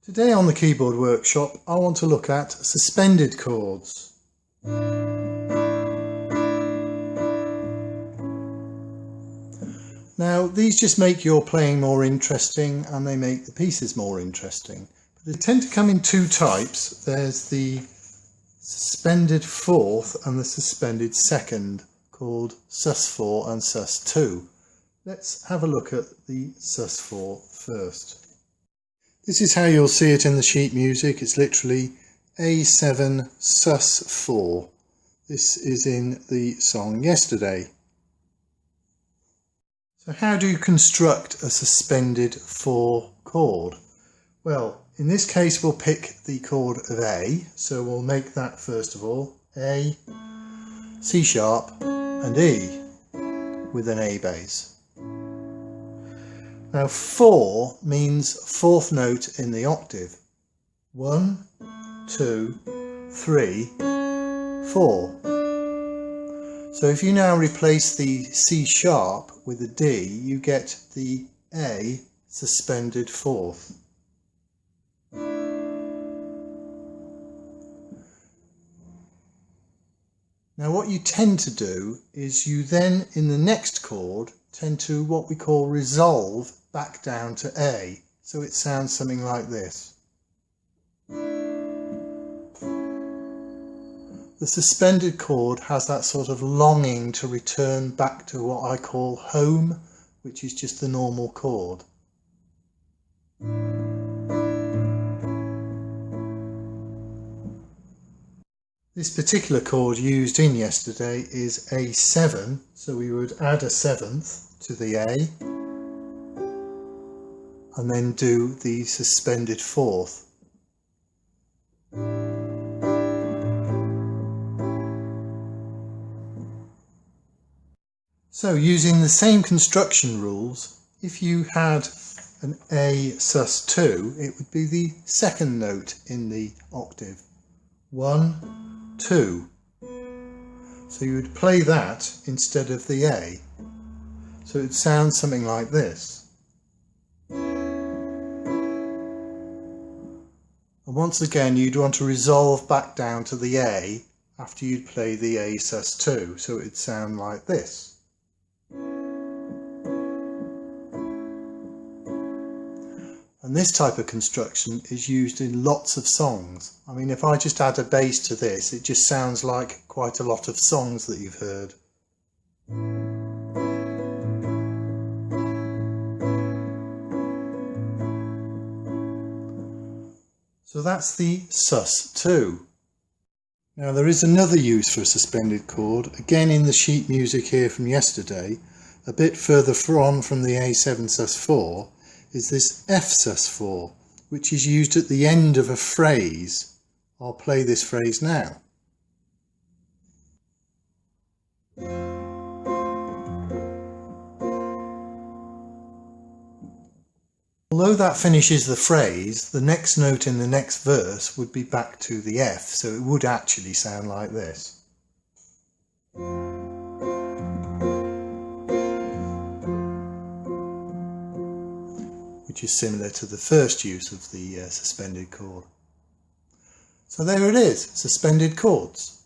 Today on the keyboard workshop I want to look at suspended chords. Now these just make your playing more interesting and they make the pieces more interesting. But they tend to come in two types. There's the suspended fourth and the suspended second, called sus4 and sus2. Let's have a look at the sus4 first. This is how you'll see it in the sheet music. It's literally A7 sus4. This is in the song Yesterday. So how do you construct a suspended 4 chord? Well, in this case we'll pick the chord of A, so we'll make that first of all A, C sharp and E with an A bass. Now 4 means fourth note in the octave. 1, 2, 3, 4. So if you now replace the C sharp with a D, you get the A suspended fourth. Now what you tend to do is you then in the next chord tend to what we call resolve back down to A, so it sounds something like this. The suspended chord has that sort of longing to return back to what I call home, which is just the normal chord. This particular chord used in Yesterday is A7, so we would add a seventh to the A and then do the suspended fourth. So using the same construction rules, if you had an A sus2, it would be the second note in the octave. 1, 2. So you would play that instead of the A. So it would sound something like this. And once again you'd want to resolve back down to the A after you'd play the A sus2, so it would sound like this. And this type of construction is used in lots of songs. I mean, if I just add a bass to this, it just sounds like quite a lot of songs that you've heard. So that's the sus2. Now there is another use for a suspended chord, again in the sheet music here from Yesterday, a bit further on from the A7 sus4, is this F sus4, which is used at the end of a phrase. I'll play this phrase now. Although that finishes the phrase, the next note in the next verse would be back to the F, so it would actually sound like this. Which is similar to the first use of the suspended chord. So there it is, suspended chords.